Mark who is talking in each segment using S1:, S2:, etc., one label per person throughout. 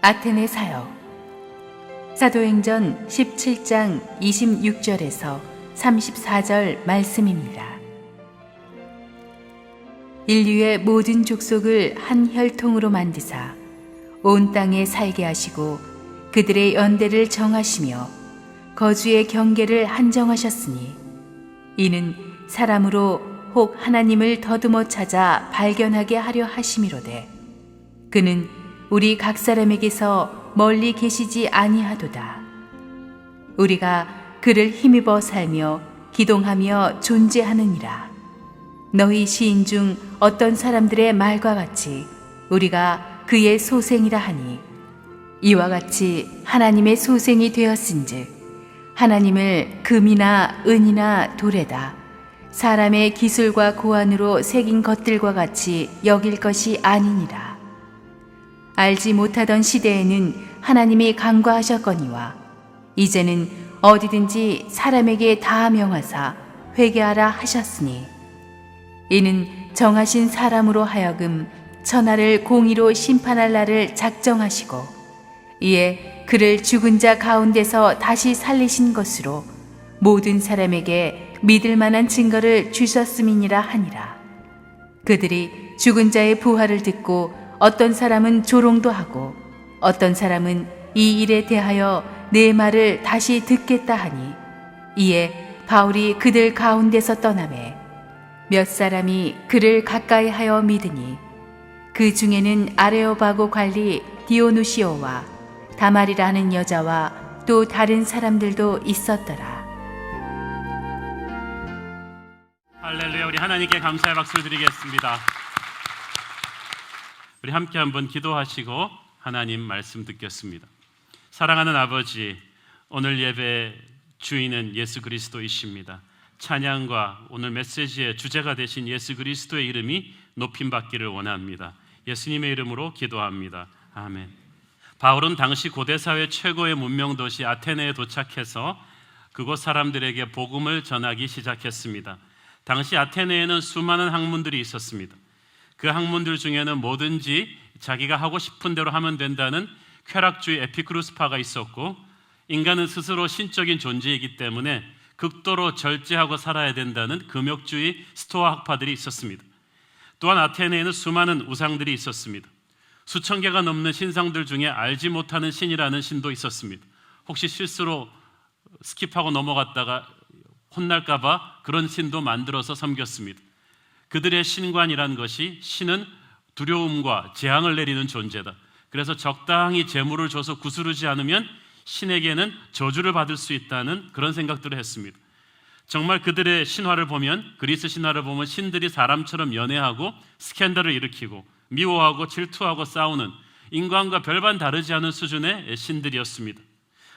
S1: 아테네 사역 사도행전 17장 26절에서 34절 말씀입니다. 인류의 모든 족속을 한 혈통으로 만드사 온 땅에 살게 하시고 그들의 연대를 정하시며 거주의 경계를 한정하셨으니 이는 사람으로 혹 하나님을 더듬어 찾아 발견하게 하려 하심이로되 그는 우리 각 사람에게서 멀리 계시지 아니하도다. 우리가 그를 힘입어 살며 기동하며 존재하느니라. 너희 시인 중 어떤 사람들의 말과 같이 우리가 그의 소생이라 하니 이와 같이 하나님의 소생이 되었은즉 하나님을 금이나 은이나 돌에다 사람의 기술과 고안으로 새긴 것들과 같이 여길 것이 아니니라. 알지 못하던 시대에는 하나님이 간과하셨거니와 이제는 어디든지 사람에게 다 명하사 회개하라 하셨으니 이는 정하신 사람으로 하여금 천하를 공의로 심판할 날을 작정하시고 이에 그를 죽은 자 가운데서 다시 살리신 것으로 모든 사람에게 믿을 만한 증거를 주셨음이니라 하니라. 그들이 죽은 자의 부활을 듣고 어떤 사람은 조롱도 하고 어떤 사람은 이 일에 대하여 내 말을 다시 듣겠다 하니 이에 바울이 그들 가운데서 떠나매 몇 사람이 그를 가까이 하여 믿으니 그 중에는 아레오바고 관리 디오누시오와 다말이라는 여자와 또 다른 사람들도 있었더라.
S2: 할렐루야. 우리 하나님께 감사의 박수를 드리겠습니다. 우리 함께 한번 기도하시고 하나님 말씀 듣겠습니다. 사랑하는 아버지, 오늘 예배 주인은 예수 그리스도이십니다. 찬양과 오늘 메시지의 주제가 되신 예수 그리스도의 이름이 높임받기를 원합니다. 예수님의 이름으로 기도합니다. 아멘. 바울은 당시 고대사회 최고의 문명도시 아테네에 도착해서 그곳 사람들에게 복음을 전하기 시작했습니다. 당시 아테네에는 수많은 학문들이 있었습니다. 그 학문들 중에는 뭐든지 자기가 하고 싶은 대로 하면 된다는 쾌락주의 에피쿠루스파가 있었고, 인간은 스스로 신적인 존재이기 때문에 극도로 절제하고 살아야 된다는 금욕주의 스토아 학파들이 있었습니다. 또한 아테네에는 수많은 우상들이 있었습니다. 수천 개가 넘는 신상들 중에 알지 못하는 신이라는 신도 있었습니다. 혹시 실수로 스킵하고 넘어갔다가 혼날까 봐 그런 신도 만들어서 섬겼습니다. 그들의 신관이란 것이 신은 두려움과 재앙을 내리는 존재다. 그래서 적당히 재물을 줘서 구스르지 않으면 신에게는 저주를 받을 수 있다는 그런 생각들을 했습니다. 정말 그들의 신화를 보면, 그리스 신화를 보면 신들이 사람처럼 연애하고 스캔들을 일으키고 미워하고 질투하고 싸우는 인간과 별반 다르지 않은 수준의 신들이었습니다.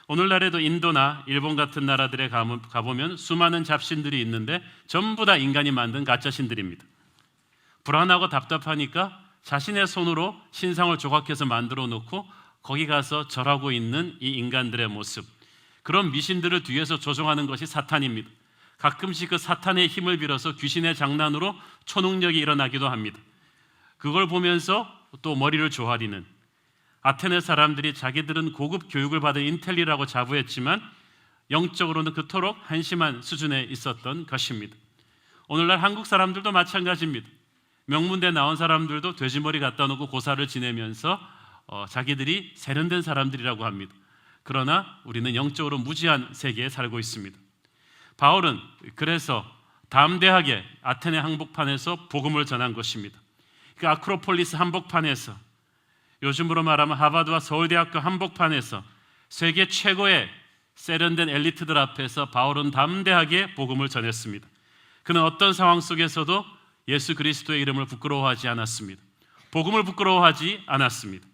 S2: 오늘날에도 인도나 일본 같은 나라들에 가보면 수많은 잡신들이 있는데 전부 다 인간이 만든 가짜 신들입니다. 불안하고 답답하니까 자신의 손으로 신상을 조각해서 만들어 놓고 거기 가서 절하고 있는 이 인간들의 모습, 그런 미신들을 뒤에서 조종하는 것이 사탄입니다. 가끔씩 그 사탄의 힘을 빌어서 귀신의 장난으로 초능력이 일어나기도 합니다. 그걸 보면서 또 머리를 조아리는, 아테네 사람들이 자기들은 고급 교육을 받은 인텔리라고 자부했지만 영적으로는 그토록 한심한 수준에 있었던 것입니다. 오늘날 한국 사람들도 마찬가지입니다. 명문대 나온 사람들도 돼지머리 갖다 놓고 고사를 지내면서 자기들이 세련된 사람들이라고 합니다. 그러나 우리는 영적으로 무지한 세계에 살고 있습니다. 바울은 그래서 담대하게 아테네 한복판에서 복음을 전한 것입니다. 그 아크로폴리스 한복판에서, 요즘으로 말하면 하버드와 서울대학교 한복판에서 세계 최고의 세련된 엘리트들 앞에서 바울은 담대하게 복음을 전했습니다. 그는 어떤 상황 속에서도 예수 그리스도의 이름을 부끄러워하지 않았습니다. 복음을 부끄러워하지 않았습니다.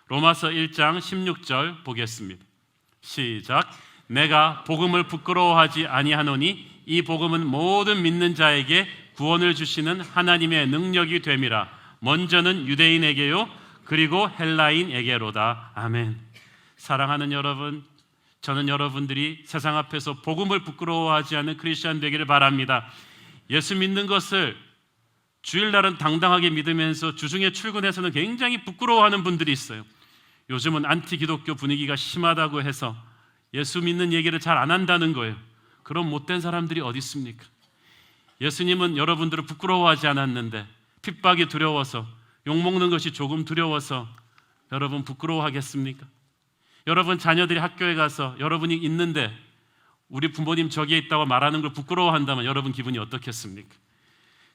S2: 로마서 1장 16절 보겠습니다. 시작. 내가 복음을 부끄러워하지 아니하노니 이 복음은 모든 믿는 자에게 구원을 주시는 하나님의 능력이 됨이라. 먼저는 유대인에게요 그리고 헬라인에게로다. 아멘. 사랑하는 여러분, 저는 여러분들이 세상 앞에서 복음을 부끄러워하지 않는 크리스찬 되기를 바랍니다. 예수 믿는 것을 주일날은 당당하게 믿으면서 주중에 출근해서는 굉장히 부끄러워하는 분들이 있어요. 요즘은 안티 기독교 분위기가 심하다고 해서 예수 믿는 얘기를 잘 안 한다는 거예요. 그런 못된 사람들이 어디 있습니까? 예수님은 여러분들을 부끄러워하지 않았는데 핍박이 두려워서, 욕먹는 것이 조금 두려워서 여러분 부끄러워하겠습니까? 여러분 자녀들이 학교에 가서 여러분이 있는데 우리 부모님 저기에 있다고 말하는 걸 부끄러워한다면 여러분 기분이 어떻겠습니까?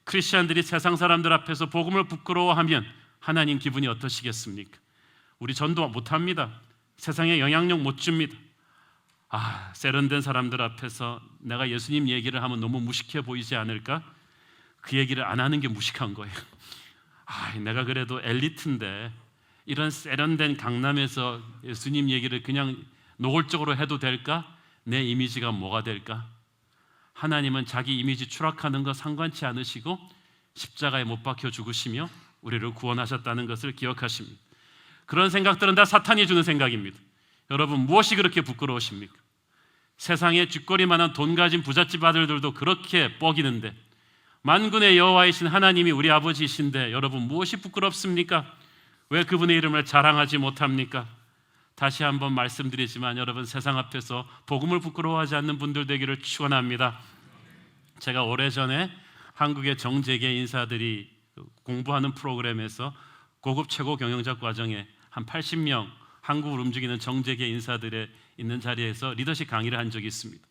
S2: 크리스천들이 세상 사람들 앞에서 복음을 부끄러워하면 하나님 기분이 어떠시겠습니까? 우리 전도 못합니다. 세상에 영향력 못 줍니다. 세련된 사람들 앞에서 내가 예수님 얘기를 하면 너무 무식해 보이지 않을까? 그 얘기를 안 하는 게 무식한 거예요. 내가 그래도 엘리트인데 이런 세련된 강남에서 예수님 얘기를 그냥 노골적으로 해도 될까? 내 이미지가 뭐가 될까? 하나님은 자기 이미지 추락하는 거 상관치 않으시고 십자가에 못 박혀 죽으시며 우리를 구원하셨다는 것을 기억하십니다. 그런 생각들은 다 사탄이 주는 생각입니다. 여러분 무엇이 그렇게 부끄러우십니까? 세상에 쥐꼬리만한 돈 가진 부잣집 아들들도 그렇게 뻐기는데 만군의 여호와이신 하나님이 우리 아버지이신데 여러분 무엇이 부끄럽습니까? 왜 그분의 이름을 자랑하지 못합니까? 다시 한번 말씀드리지만 여러분 세상 앞에서 복음을 부끄러워하지 않는 분들 되기를 축원합니다. 제가 오래전에 한국의 정재계 인사들이 공부하는 프로그램에서 고급 최고 경영자 과정에 한 80명 한국을 움직이는 정재계 인사들의 있는 자리에서 리더십 강의를 한 적이 있습니다.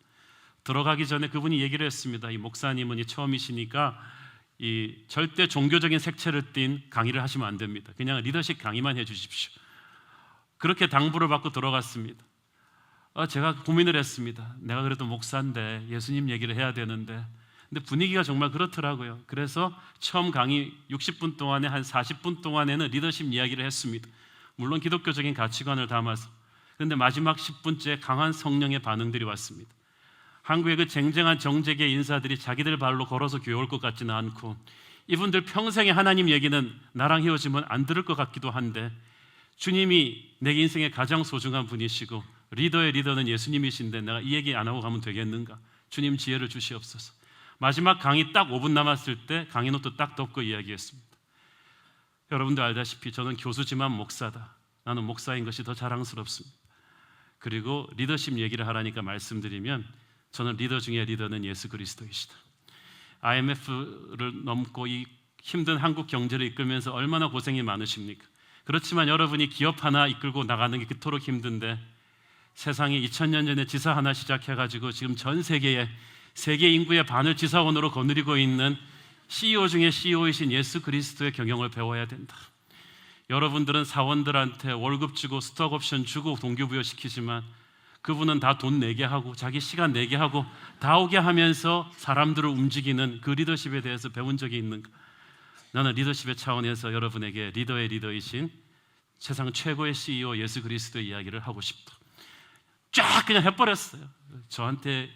S2: 들어가기 전에 그분이 얘기를 했습니다. 이 목사님은 이 처음이시니까 이 절대 종교적인 색채를 띤 강의를 하시면 안 됩니다. 그냥 리더십 강의만 해주십시오. 그렇게 당부를 받고 들어갔습니다. 제가 고민을 했습니다. 내가 그래도 목사인데 예수님 얘기를 해야 되는데 근데 분위기가 정말 그렇더라고요. 그래서 처음 강의 60분 동안에 한 40분 동안에는 리더십 이야기를 했습니다. 물론 기독교적인 가치관을 담아서. 그런데 마지막 10분째 강한 성령의 반응들이 왔습니다. 한국의 그 쟁쟁한 정재계 인사들이 자기들 발로 걸어서 교회 올 것 같지는 않고 이분들 평생에 하나님 얘기는 나랑 헤어지면 안 들을 것 같기도 한데 주님이 내 인생의 가장 소중한 분이시고 리더의 리더는 예수님이신데 내가 이 얘기 안 하고 가면 되겠는가? 주님 지혜를 주시옵소서. 마지막 강의 딱 5분 남았을 때 강의 노트 딱 덮고 이야기했습니다. 여러분들 알다시피 저는 교수지만 목사다. 나는 목사인 것이 더 자랑스럽습니다. 그리고 리더십 얘기를 하라니까 말씀드리면 저는 리더 중에 리더는 예수 그리스도이시다. IMF를 넘고 이 힘든 한국 경제를 이끌면서 얼마나 고생이 많으십니까? 그렇지만 여러분이 기업 하나 이끌고 나가는 게 그토록 힘든데 세상에 2000년 전에 지사 하나 시작해가지고 지금 전 세계에 세계 인구의 반을 지사원으로 거느리고 있는 CEO 중에 CEO이신 예수 그리스도의 경영을 배워야 된다. 여러분들은 사원들한테 월급 주고 스톡옵션 주고 동기부여시키지만 그분은 다 돈 내게 하고 자기 시간 내게 하고 다 오게 하면서 사람들을 움직이는 그 리더십에 대해서 배운 적이 있는가? 나는 리더십의 차원에서 여러분에게 리더의 리더이신 세상 최고의 CEO 예수 그리스도의 이야기를 하고 싶다. 쫙 그냥 해버렸어요. 저한테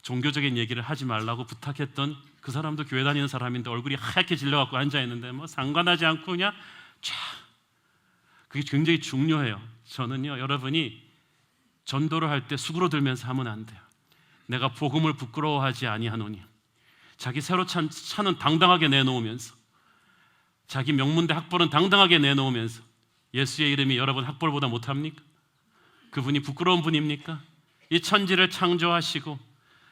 S2: 종교적인 얘기를 하지 말라고 부탁했던 그 사람도 교회 다니는 사람인데 얼굴이 하얗게 질려갖고 앉아있는데 뭐 상관하지 않고 그냥 쫙. 그게 굉장히 중요해요. 저는요 여러분이 전도를 할 때 수그러들면서 하면 안 돼요. 내가 복음을 부끄러워하지 아니하노니 자기 새로 찬 차는 당당하게 내놓으면서 자기 명문대 학벌은 당당하게 내놓으면서 예수의 이름이 여러분 학벌보다 못합니까? 그분이 부끄러운 분입니까? 이 천지를 창조하시고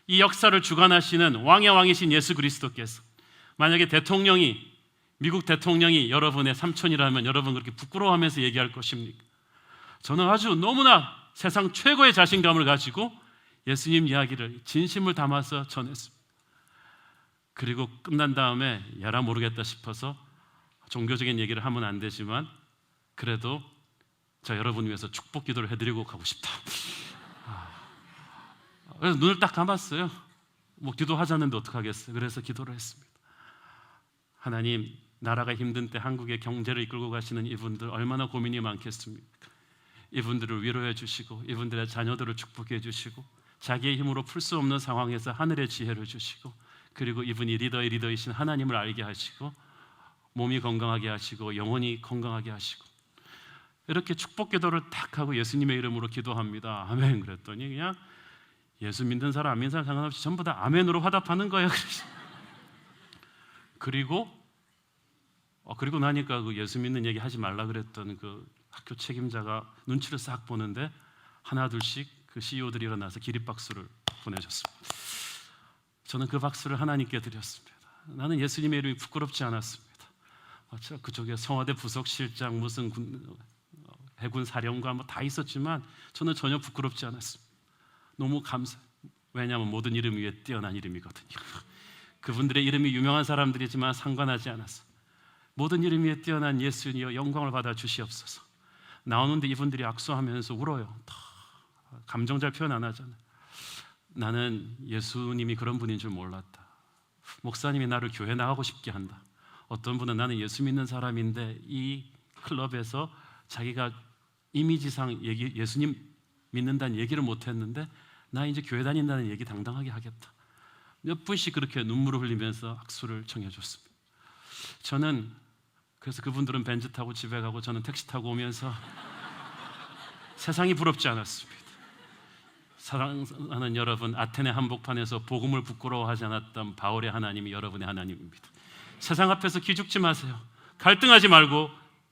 S2: 이 역사를 주관하시는 왕의 왕이신 예수 그리스도께서 만약에 미국 대통령이 여러분의 삼촌이라면 여러분 그렇게 부끄러워하면서 얘기할 것입니까? 저는 아주 너무나 세상 최고의 자신감을 가지고 예수님 이야기를 진심을 담아서 전했습니다. 그리고 끝난 다음에 야라 모르겠다 싶어서 종교적인 얘기를 하면 안 되지만 그래도 저 여러분 위해서 축복 기도를 해드리고 가고 싶다. 그래서 눈을 딱 감았어요. 뭐 기도하자는데 어떡하겠어요. 그래서 기도를 했습니다. 하나님, 나라가 힘든 때 한국의 경제를 이끌고 가시는 이분들 얼마나 고민이 많겠습니까? 이분들을 위로해 주시고 이분들의 자녀들을 축복해 주시고 자기의 힘으로 풀 수 없는 상황에서 하늘의 지혜를 주시고 그리고 이분이 리더의 리더이신 하나님을 알게 하시고 몸이 건강하게 하시고 영혼이 건강하게 하시고 이렇게 축복 기도를 딱 하고 예수님의 이름으로 기도합니다. 아멘. 그랬더니 그냥 예수 믿는 사람 안 믿는 사람 상관없이 전부 다 아멘으로 화답하는 거예요. 그리고 나니까 그 예수 믿는 얘기 하지 말라 그랬던 그 학교 책임자가 눈치를 싹 보는데 하나 둘씩 그 CEO들이 일어나서 기립박수를 보내줬습니다. 저는 그 박수를 하나님께 드렸습니다. 나는 예수님의 이름이 부끄럽지 않았습니다. 그쪽에 청와대 부속실장, 무슨 해군 사령관 뭐 다 있었지만 저는 전혀 부끄럽지 않았습니다. 너무 감사해요. 왜냐하면 모든 이름 위에 뛰어난 이름이거든요. 그분들의 이름이 유명한 사람들이지만 상관하지 않았어요. 모든 이름 위에 뛰어난 예수님이여 영광을 받아 주시옵소서. 나오는데 이분들이 악수하면서 울어요. 다 감정 잘 표현 안 하잖아요. 나는 예수님이 그런 분인 줄 몰랐다. 목사님이 나를 교회 나가고 싶게 한다. 어떤 분은 나는 예수 믿는 사람인데 이 클럽에서 자기가 이미지상 예수님 믿는다는 얘기를 못했는데 나 이제 교회 다닌다는 얘기 당당하게 하겠다. 몇 분씩 그렇게 눈물을 흘리면서 악수를 청해줬습니다. 저는 그래서 그분들은 벤츠 타고 집에 가고 저는 택시 타고 오면서 세상이 부럽지 않았습니다. 사랑하는 여러분, 아테네 한복판에서 복음을 부끄러워하지 않았던 바울의 하나님이 여러분의 하나님입니다. 세상 앞에서 기죽지 마세요. 갈등하지 말고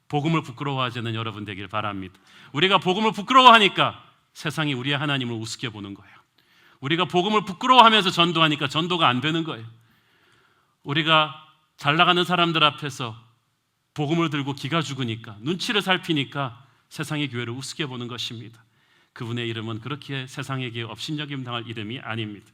S2: 복음을 부끄러워하지 않는 여러분 되길 바랍니다. 우리가 복음을 부끄러워하니까 세상이 우리의 하나님을 우습게 보는 거예요. 우리가 복음을 부끄러워하면서 전도하니까 전도가 안 되는 거예요. 우리가 잘 나가는 사람들 앞에서 복음을 들고 기가 죽으니까, 눈치를 살피니까 세상의 교회를 우습게 보는 것입니다. 그분의 이름은 그렇게 세상에게 업신여김 당할 이름이 아닙니다.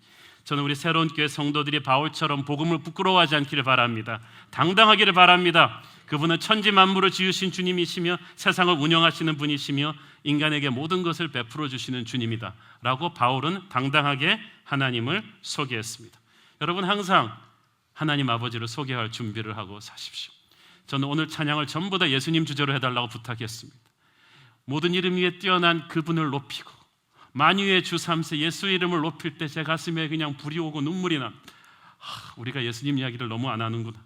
S2: 저는 우리 새로운 교회 성도들이 바울처럼 복음을 부끄러워하지 않기를 바랍니다. 당당하기를 바랍니다. 그분은 천지 만물을 지으신 주님이시며 세상을 운영하시는 분이시며 인간에게 모든 것을 베풀어 주시는 주님이다 라고 바울은 당당하게 하나님을 소개했습니다. 여러분 항상 하나님 아버지를 소개할 준비를 하고 사십시오. 저는 오늘 찬양을 전부 다 예수님 주제로 해달라고 부탁했습니다. 모든 이름 위에 뛰어난 그분을 높이고 만유의 주 3세 예수의 이름을 높일 때 제 가슴에 그냥 불이 오고 눈물이 납니다. 우리가 예수님 이야기를 너무 안 하는구나.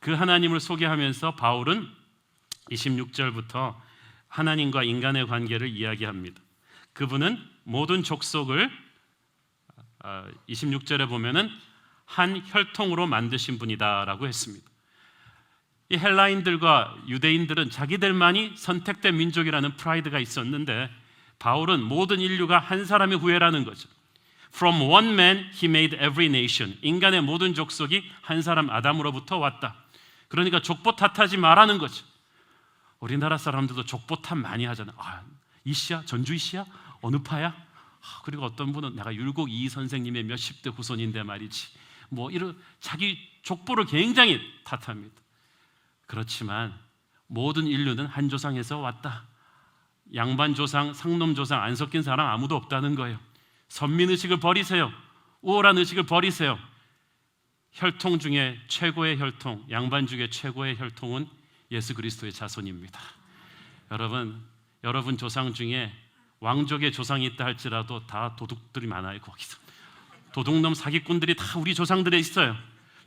S2: 그 하나님을 소개하면서 바울은 26절부터 하나님과 인간의 관계를 이야기합니다. 그분은 모든 족속을 26절에 보면은 한 혈통으로 만드신 분이다라고 했습니다. 이 헬라인들과 유대인들은 자기들만이 선택된 민족이라는 프라이드가 있었는데 바울은 모든 인류가 한 사람의 후예라는 거죠. From one man he made every nation. 인간의 모든 족속이 한 사람 아담으로부터 왔다. 그러니까 족보 탓하지 말라는 거죠. 우리나라 사람들도 족보 탓 많이 하잖아요. 이씨야? 전주 이씨야? 어느 파야? 그리고 어떤 분은 내가 율곡 이 선생님의 몇십 대 후손인데 말이지. 뭐 이런 자기 족보를 굉장히 탓합니다. 그렇지만 모든 인류는 한 조상에서 왔다. 양반 조상, 상놈 조상 안 섞인 사람 아무도 없다는 거예요. 선민의식을 버리세요. 우월한 의식을 버리세요. 혈통 중에 최고의 혈통, 양반 중에 최고의 혈통은 예수 그리스도의 자손입니다. 여러분 조상 중에 왕족의 조상이 있다 할지라도 다 도둑들이 많아요. 거기서 도둑놈 사기꾼들이 다 우리 조상들에 있어요.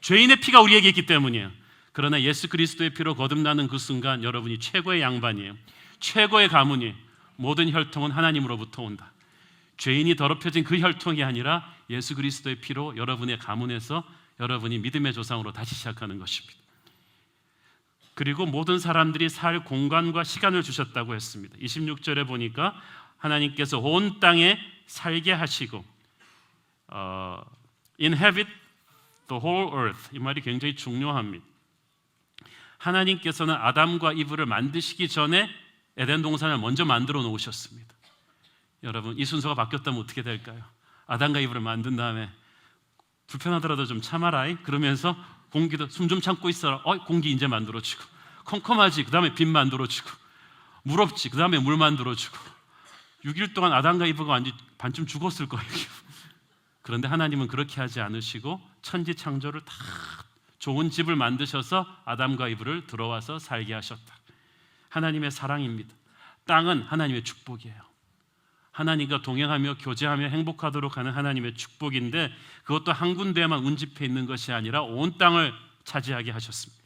S2: 죄인의 피가 우리에게 있기 때문이에요. 그러나 예수 그리스도의 피로 거듭나는 그 순간 여러분이 최고의 양반이에요. 최고의 가문이에요. 모든 혈통은 하나님으로부터 온다. 죄인이 더럽혀진 그 혈통이 아니라 예수 그리스도의 피로 여러분의 가문에서 여러분이 믿음의 조상으로 다시 시작하는 것입니다. 그리고 모든 사람들이 살 공간과 시간을 주셨다고 했습니다. 26절에 보니까 하나님께서 온 땅에 살게 하시고 inhabit the whole earth, 이 말이 굉장히 중요합니다. 하나님께서는 아담과 이브를 만드시기 전에 에덴 동산을 먼저 만들어 놓으셨습니다. 여러분 이 순서가 바뀌었다면 어떻게 될까요? 아담과 이브를 만든 다음에 불편하더라도 좀 참아라 그러면서 공기도 숨 좀 참고 있어라. 공기 이제 만들어주고 컴컴하지 그 다음에 빛 만들어주고 물 없지 그 다음에 물 만들어주고 6일 동안 아담과 이브가 완전 반쯤 죽었을 거예요. 그런데 하나님은 그렇게 하지 않으시고 천지 창조를 다 좋은 집을 만드셔서 아담과 이브를 들어와서 살게 하셨다. 하나님의 사랑입니다. 땅은 하나님의 축복이에요. 하나님과 동행하며 교제하며 행복하도록 하는 하나님의 축복인데 그것도 한 군데에만 운집해 있는 것이 아니라 온 땅을 차지하게 하셨습니다.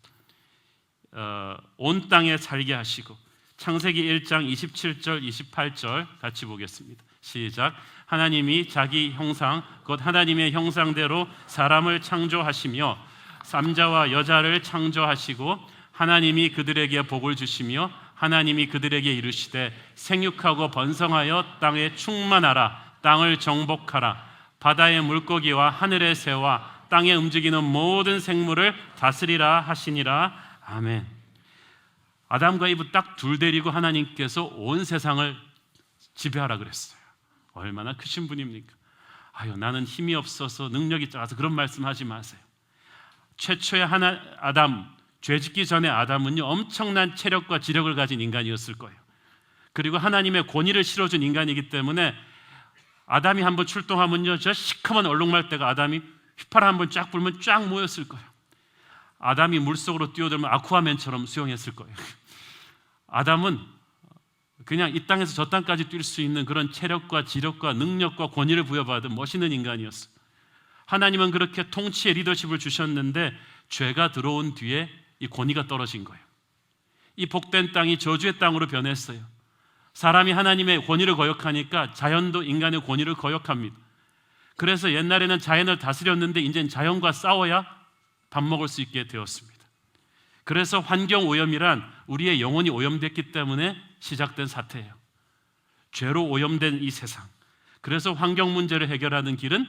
S2: 온 땅에 살게 하시고 창세기 1장 27절 28절 같이 보겠습니다. 시작. 하나님이 자기 형상 곧 하나님의 형상대로 사람을 창조하시며 남자와 여자를 창조하시고 하나님이 그들에게 복을 주시며 하나님이 그들에게 이르시되 생육하고 번성하여 땅에 충만하라. 땅을 정복하라. 바다의 물고기와 하늘의 새와 땅에 움직이는 모든 생물을 다스리라 하시니라. 아멘. 아담과 이브 딱 둘 데리고 하나님께서 온 세상을 지배하라 그랬어요. 얼마나 크신 분입니까? 아유, 나는 힘이 없어서 능력이 작아서 그런 말씀하지 마세요. 최초의 아담, 죄짓기 전에 아담은요 엄청난 체력과 지력을 가진 인간이었을 거예요. 그리고 하나님의 권위를 실어준 인간이기 때문에 아담이 한번 출동하면요 저 시커먼 얼룩말대가 아담이 휘파람 한번 쫙 불면 쫙 모였을 거예요. 아담이 물속으로 뛰어들면 아쿠아맨처럼 수영했을 거예요. 아담은 그냥 이 땅에서 저 땅까지 뛸 수 있는 그런 체력과 지력과 능력과 권위를 부여받은 멋있는 인간이었어요. 하나님은 그렇게 통치의 리더십을 주셨는데 죄가 들어온 뒤에 이 권위가 떨어진 거예요. 이 복된 땅이 저주의 땅으로 변했어요. 사람이 하나님의 권위를 거역하니까 자연도 인간의 권위를 거역합니다. 그래서 옛날에는 자연을 다스렸는데 이제는 자연과 싸워야 밥 먹을 수 있게 되었습니다. 그래서 환경 오염이란 우리의 영혼이 오염됐기 때문에 시작된 사태예요. 죄로 오염된 이 세상. 그래서 환경 문제를 해결하는 길은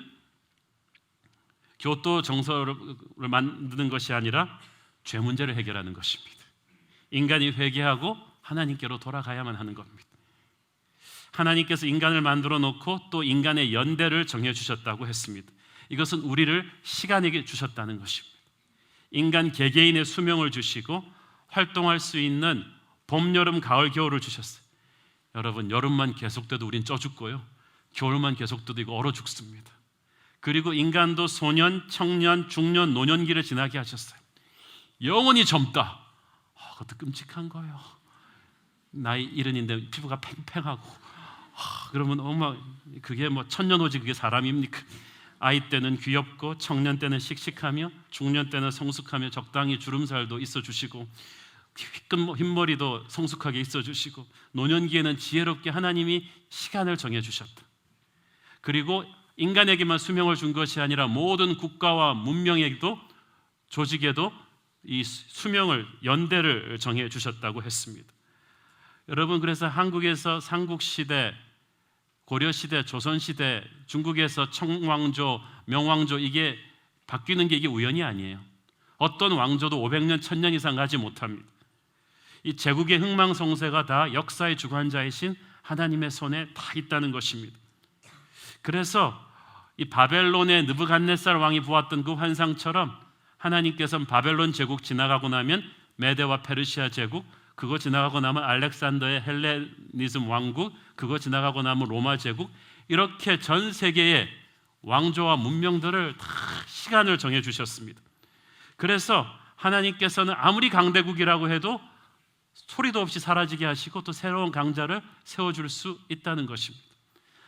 S2: 교토 정서를 만드는 것이 아니라 죄 문제를 해결하는 것입니다. 인간이 회개하고 하나님께로 돌아가야만 하는 겁니다. 하나님께서 인간을 만들어 놓고 또 인간의 연대를 정해 주셨다고 했습니다. 이것은 우리를 시간에게 주셨다는 것입니다. 인간 개개인의 수명을 주시고 활동할 수 있는 봄, 여름, 가을, 겨울을 주셨어요. 여러분, 여름만 계속돼도 우린 쪄 죽고요, 겨울만 계속돼도 이거 얼어 죽습니다. 그리고 인간도 소년, 청년, 중년, 노년기를 지나게 하셨어요. 영원히 젊다. 그것도 끔찍한 거예요. 나이 70인데 피부가 팽팽하고 그러면 엄마 그게 뭐 천년오지 그게 사람입니까? 아이 때는 귀엽고 청년 때는 씩씩하며 중년 때는 성숙하며 적당히 주름살도 있어주시고 흰머리도 성숙하게 있어주시고 노년기에는 지혜롭게 하나님이 시간을 정해주셨다. 그리고 인간에게만 수명을 준 것이 아니라 모든 국가와 문명에도 조직에도 이 수명을 연대를 정해 주셨다고 했습니다. 여러분, 그래서 한국에서 삼국시대, 고려시대, 조선시대, 중국에서 청왕조, 명왕조 이게 바뀌는 게 이게 우연이 아니에요. 어떤 왕조도 500년, 1000년 이상 가지 못합니다. 이 제국의 흥망성쇠가 다 역사의 주관자이신 하나님의 손에 다 있다는 것입니다. 그래서 이 바벨론의 느부갓네살 왕이 보았던 그 환상처럼 하나님께서는 바벨론 제국 지나가고 나면 메데와 페르시아 제국, 그거 지나가고 나면 알렉산더의 헬레니즘 왕국, 그거 지나가고 나면 로마 제국, 이렇게 전 세계의 왕조와 문명들을 다 시간을 정해 주셨습니다. 그래서 하나님께서는 아무리 강대국이라고 해도 소리도 없이 사라지게 하시고 또 새로운 강자를 세워줄 수 있다는 것입니다.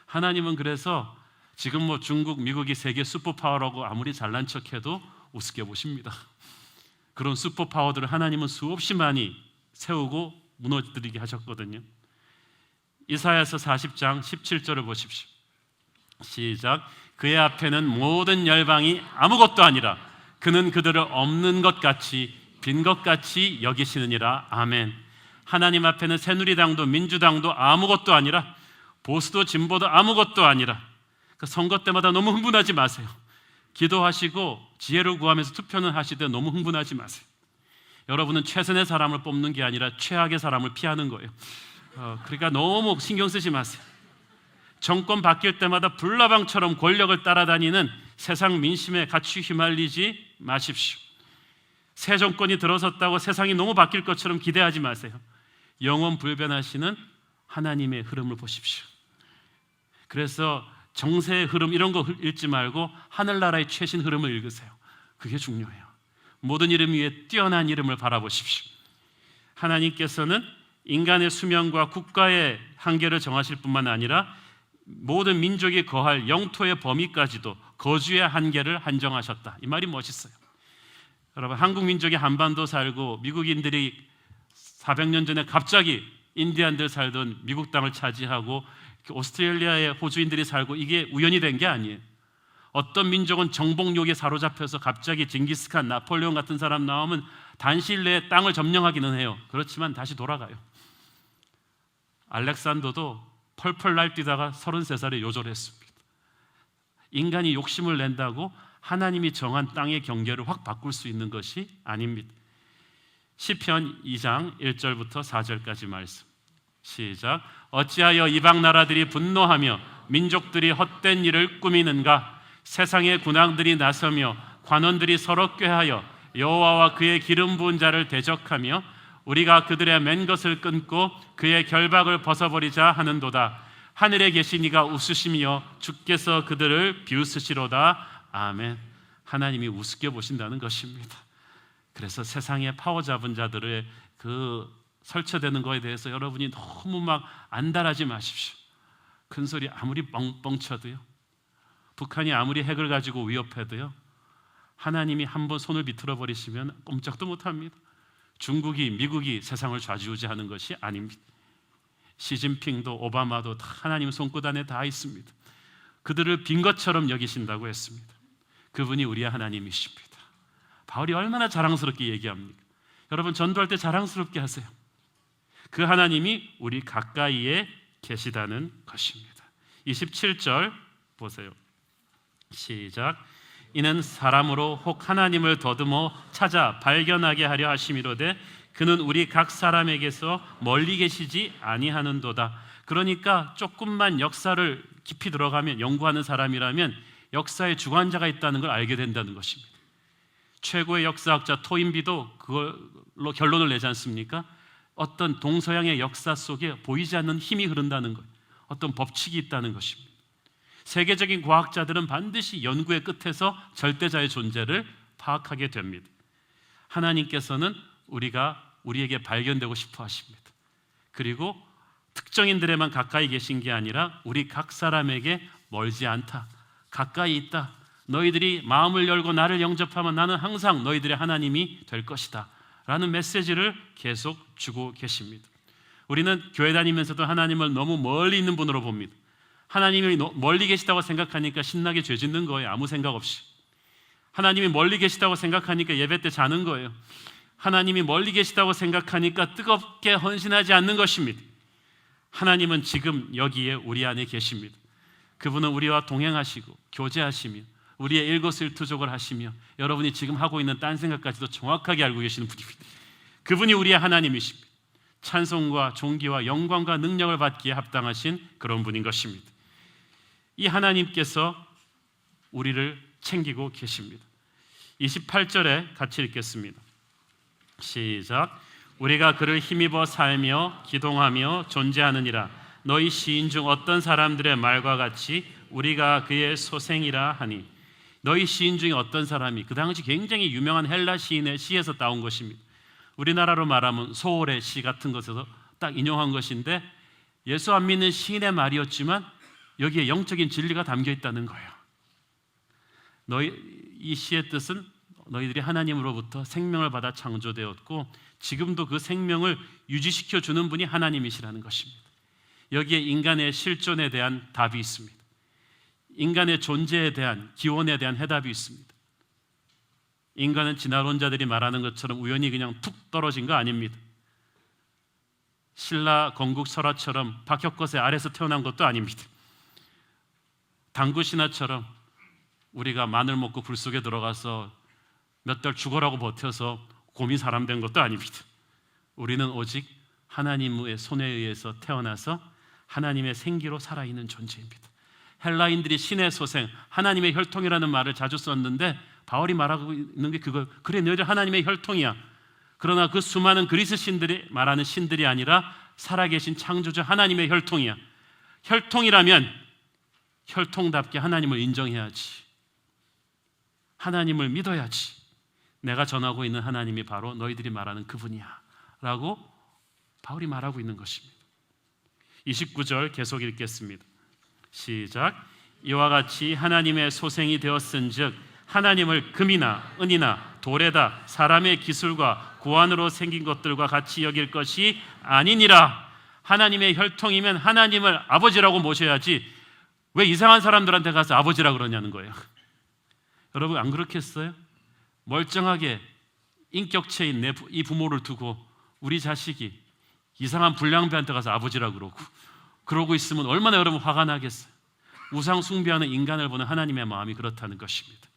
S2: 하나님은 그래서 지금 뭐 중국, 미국이 세계 슈퍼파워라고 아무리 잘난 척해도 우습게 보십니다. 그런 슈퍼파워들을 하나님은 수없이 많이 세우고 무너뜨리게 하셨거든요. 이사야서 40장 17절을 보십시오. 시작. 그의 앞에는 모든 열방이 아무것도 아니라 그는 그들을 없는 것 같이 빈 것 같이 여기시느니라. 아멘. 하나님 앞에는 새누리당도 민주당도 아무것도 아니라 보수도 진보도 아무것도 아니라, 그 선거 때마다 너무 흥분하지 마세요. 기도하시고 지혜를 구하면서 투표는 하시되 너무 흥분하지 마세요. 여러분은 최선의 사람을 뽑는 게 아니라 최악의 사람을 피하는 거예요. 그러니까 너무 신경 쓰지 마세요. 정권 바뀔 때마다 불나방처럼 권력을 따라다니는 세상 민심에 같이 휘말리지 마십시오. 새 정권이 들어섰다고 세상이 너무 바뀔 것처럼 기대하지 마세요. 영원 불변하시는 하나님의 흐름을 보십시오. 그래서 정세의 흐름 이런 거 읽지 말고 하늘나라의 최신 흐름을 읽으세요. 그게 중요해요. 모든 이름 위에 뛰어난 이름을 바라보십시오. 하나님께서는 인간의 수명과 국가의 한계를 정하실 뿐만 아니라 모든 민족이 거할 영토의 범위까지도 거주의 한계를 한정하셨다. 이 말이 멋있어요. 여러분, 한국 민족이 한반도 살고 미국인들이 400년 전에 갑자기 인디안들 살던 미국 땅을 차지하고 오스트레일리아의 호주인들이 살고 이게 우연이 된 게 아니에요. 어떤 민족은 정복욕에 사로잡혀서 갑자기 징기스칸, 나폴레옹 같은 사람 나오면 단시일 내에 땅을 점령하기는 해요. 그렇지만 다시 돌아가요. 알렉산더도 펄펄 날뛰다가 33살에 요절했습니다. 인간이 욕심을 낸다고 하나님이 정한 땅의 경계를 확 바꿀 수 있는 것이 아닙니다. 시편 2장 1절부터 4절까지 말씀. 시작. 어찌하여 이방 나라들이 분노하며 민족들이 헛된 일을 꾸미는가? 세상의 군왕들이 나서며 관원들이 서로 꾀하여 여호와와 그의 기름 부은 자를 대적하며 우리가 그들의 맨 것을 끊고 그의 결박을 벗어버리자 하는도다. 하늘에 계신 이가 웃으시며 주께서 그들을 비웃으시로다. 아멘. 하나님이 우습게 보신다는 것입니다. 그래서 세상에 파워 잡은 자들의 그 설쳐되는 거에 대해서 여러분이 너무 막 안달하지 마십시오. 큰 소리 아무리 뻥뻥 쳐도요, 북한이 아무리 핵을 가지고 위협해도요, 하나님이 한번 손을 비틀어 버리시면 꼼짝도 못합니다. 중국이, 미국이 세상을 좌지우지하는 것이 아닙니다. 시진핑도 오바마도 다 하나님 손끝 안에 다 있습니다. 그들을 빈 것처럼 여기신다고 했습니다. 그분이 우리의 하나님이십니다. 바울이 얼마나 자랑스럽게 얘기합니까? 여러분, 전도할 때 자랑스럽게 하세요. 그 하나님이 우리 가까이에 계시다는 것입니다. 27절 보세요. 시작. 이는 사람으로 혹 하나님을 더듬어 찾아 발견하게 하려 하심이로되 그는 우리 각 사람에게서 멀리 계시지 아니하는도다. 그러니까 조금만 역사를 깊이 들어가면, 연구하는 사람이라면 역사의 주관자가 있다는 걸 알게 된다는 것입니다. 최고의 역사학자 토인비도 그걸로 결론을 내지 않습니까? 어떤 동서양의 역사 속에 보이지 않는 힘이 흐른다는 것, 어떤 법칙이 있다는 것입니다. 세계적인 과학자들은 반드시 연구의 끝에서 절대자의 존재를 파악하게 됩니다. 하나님께서는 우리에게 발견되고 싶어 하십니다. 그리고 특정인들에만 가까이 계신 게 아니라 우리 각 사람에게 멀지 않다, 가까이 있다. 너희들이 마음을 열고 나를 영접하면 나는 항상 너희들의 하나님이 될 것이다 라는 메시지를 계속 주고 계십니다. 우리는 교회 다니면서도 하나님을 너무 멀리 있는 분으로 봅니다. 하나님이 멀리 계시다고 생각하니까 신나게 죄 짓는 거예요. 아무 생각 없이. 하나님이 멀리 계시다고 생각하니까 예배 때 자는 거예요. 하나님이 멀리 계시다고 생각하니까 뜨겁게 헌신하지 않는 것입니다. 하나님은 지금 여기에 우리 안에 계십니다. 그분은 우리와 동행하시고 교제하시며 우리의 일거수일투족을 하시며 여러분이 지금 하고 있는 딴 생각까지도 정확하게 알고 계시는 분입니다. 그분이 우리의 하나님이십니다. 찬송과 존귀와 영광과 능력을 받기에 합당하신 그런 분인 것입니다. 이 하나님께서 우리를 챙기고 계십니다. 28절에 같이 읽겠습니다. 시작. 우리가 그를 힘입어 살며 기동하며 존재하느니라. 너희 시인 중 어떤 사람들의 말과 같이 우리가 그의 소생이라 하니. 너희 시인 중에 어떤 사람이, 그 당시 굉장히 유명한 헬라 시인의 시에서 따온 것입니다. 우리나라로 말하면 소월의 시 같은 것에서 딱 인용한 것인데, 예수 안 믿는 시인의 말이었지만 여기에 영적인 진리가 담겨 있다는 거예요. 이 시의 뜻은 너희들이 하나님으로부터 생명을 받아 창조되었고 지금도 그 생명을 유지시켜 주는 분이 하나님이시라는 것입니다. 여기에 인간의 실존에 대한 답이 있습니다. 인간의 존재에 대한, 기원에 대한 해답이 있습니다. 인간은 진화론자들이 말하는 것처럼 우연히 그냥 툭 떨어진 거 아닙니다. 신라 건국 설화처럼 박혁거세 아래서 태어난 것도 아닙니다. 당구 신화처럼 우리가 마늘 먹고 불 속에 들어가서 몇 달 죽어라고 버텨서 곰이 사람 된 것도 아닙니다. 우리는 오직 하나님의 손에 의해서 태어나서 하나님의 생기로 살아있는 존재입니다. 헬라인들이 신의 소생, 하나님의 혈통이라는 말을 자주 썼는데 바울이 말하고 있는 게 그거. 그래, 너희들 하나님의 혈통이야. 그러나 그 수많은 그리스 신들이 말하는 신들이 아니라 살아계신 창조주 하나님의 혈통이야. 혈통이라면 혈통답게 하나님을 인정해야지. 하나님을 믿어야지. 내가 전하고 있는 하나님이 바로 너희들이 말하는 그분이야 라고 바울이 말하고 있는 것입니다. 29절 계속 읽겠습니다. 시작. 이와 같이 하나님의 소생이 되었은즉 하나님을 금이나 은이나 돌에다 사람의 기술과 고안으로 생긴 것들과 같이 여길 것이 아니니라. 하나님의 혈통이면 하나님을 아버지라고 모셔야지 왜 이상한 사람들한테 가서 아버지라 그러냐는 거예요. 여러분 안 그렇겠어요? 멀쩡하게 인격체인 이 부모를 두고 우리 자식이 이상한 불량배한테 가서 아버지라 그러고 있으면 얼마나 여러분 화가 나겠어요? 우상 숭배하는 인간을 보는 하나님의 마음이 그렇다는 것입니다.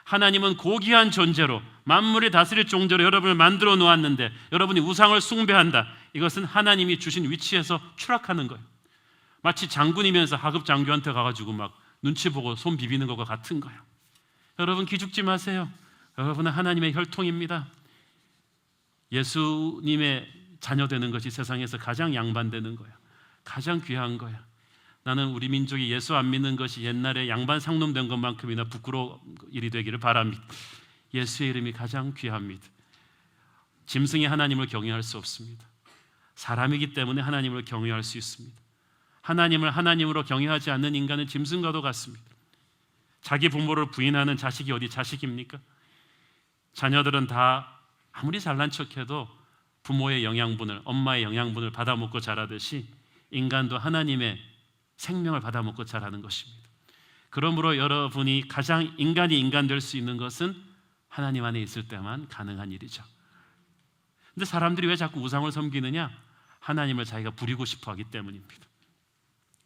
S2: 하나님은 고귀한 존재로 만물을 다스릴 정도로 여러분을 만들어 놓았는데 여러분이 우상을 숭배한다. 이것은 하나님이 주신 위치에서 추락하는 거예요. 마치 장군이면서 하급 장교한테 가가지고 막 눈치 보고 손 비비는 것과 같은 거예요. 여러분 기죽지 마세요. 여러분은 하나님의 혈통입니다. 예수님의 자녀 되는 것이 세상에서 가장 양반되는 거예요. 가장 귀한 거예요. 나는 우리 민족이 예수 안 믿는 것이 옛날에 양반 상놈된 것만큼이나 부끄러운 일이 되기를 바랍니다. 예수의 이름이 가장 귀합니다. 짐승이 하나님을 경외할 수 없습니다. 사람이기 때문에 하나님을 경외할 수 있습니다. 하나님을 하나님으로 경외하지 않는 인간은 짐승과도 같습니다. 자기 부모를 부인하는 자식이 어디 자식입니까? 자녀들은 다 아무리 잘난 척해도 부모의 영양분을, 엄마의 영양분을 받아먹고 자라듯이 인간도 하나님의 생명을 받아먹고 자라는 것입니다. 그러므로 여러분이 가장 인간이 인간 될 수 있는 것은 하나님 안에 있을 때만 가능한 일이죠. 근데 사람들이 왜 자꾸 우상을 섬기느냐? 하나님을 자기가 부리고 싶어 하기 때문입니다.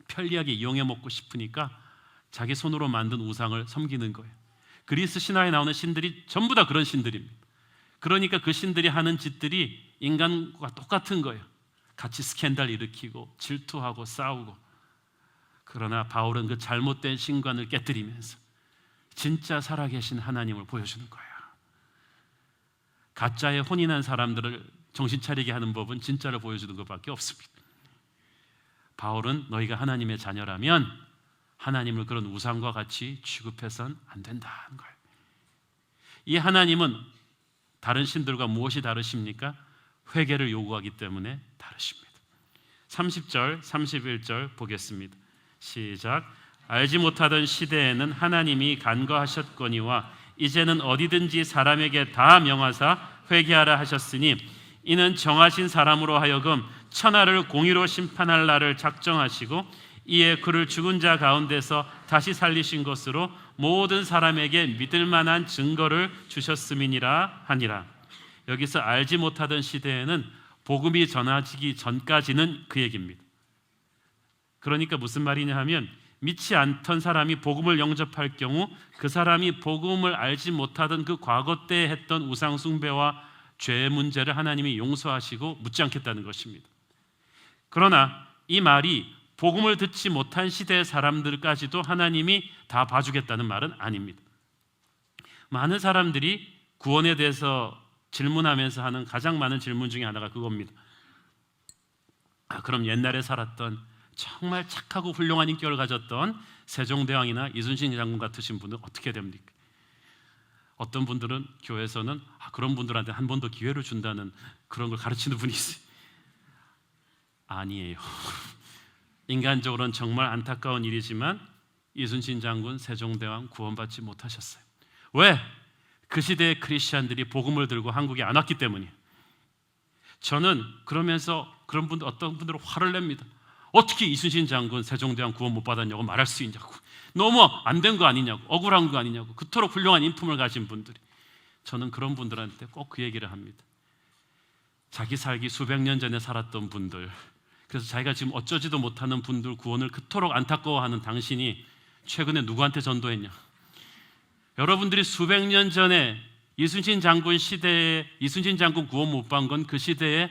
S2: 편리하게 이용해 먹고 싶으니까 자기 손으로 만든 우상을 섬기는 거예요. 그리스 신화에 나오는 신들이 전부 다 그런 신들입니다. 그러니까 그 신들이 하는 짓들이 인간과 똑같은 거예요. 같이 스캔들 일으키고 질투하고 싸우고. 그러나 바울은 그 잘못된 신관을 깨뜨리면서 진짜 살아계신 하나님을 보여주는 거예요. 가짜에 혼인한 사람들을 정신 차리게 하는 법은 진짜를 보여주는 것밖에 없습니다. 바울은 너희가 하나님의 자녀라면 하나님을 그런 우상과 같이 취급해서는 안 된다는 거예요. 이 하나님은 다른 신들과 무엇이 다르십니까? 회개를 요구하기 때문에 다르십니다. 30절, 31절 보겠습니다. 시작. 알지 못하던 시대에는 하나님이 간과하셨거니와 이제는 어디든지 사람에게 다 명하사 회개하라 하셨으니 이는 정하신 사람으로 하여금 천하를 공의로 심판할 날을 작정하시고 이에 그를 죽은 자 가운데서 다시 살리신 것으로 모든 사람에게 믿을 만한 증거를 주셨음이니라 하니라. 여기서 알지 못하던 시대에는 복음이 전해지기 전까지는 그 얘기입니다. 그러니까 무슨 말이냐 하면 믿지 않던 사람이 복음을 영접할 경우 그 사람이 복음을 알지 못하던 그 과거 때 했던 우상 숭배와 죄의 문제를 하나님이 용서하시고 묻지 않겠다는 것입니다. 그러나 이 말이 복음을 듣지 못한 시대의 사람들까지도 하나님이 다 봐주겠다는 말은 아닙니다. 많은 사람들이 구원에 대해서 질문하면서 하는 가장 많은 질문 중에 하나가 그겁니다. 그럼 옛날에 살았던 정말 착하고 훌륭한 인격을 가졌던 세종대왕이나 이순신 장군 같으신 분은 어떻게 됩니까? 어떤 분들은 교회에서는 그런 분들한테 한 번 더 기회를 준다는 그런 걸 가르치는 분이 있어요. 아니에요. 인간적으로는 정말 안타까운 일이지만 이순신 장군, 세종대왕 구원받지 못하셨어요. 왜? 그 시대의 크리스찬들이 복음을 들고 한국에 안 왔기 때문이에요. 저는 그러면서 그런 분들, 어떤 분들은 화를 냅니다. 어떻게 이순신 장군, 세종대왕 구원 못 받았냐고 말할 수 있냐고, 너무 안 된 거 아니냐고, 억울한 거 아니냐고, 그토록 훌륭한 인품을 가진 분들이. 저는 그런 분들한테 꼭 그 얘기를 합니다. 자기 살기 수백 년 전에 살았던 분들, 그래서 자기가 지금 어쩌지도 못하는 분들 구원을 그토록 안타까워하는 당신이 최근에 누구한테 전도했냐? 여러분들이 수백 년 전에 이순신 장군 시대에 이순신 장군 구원 못 받은 건 그 시대에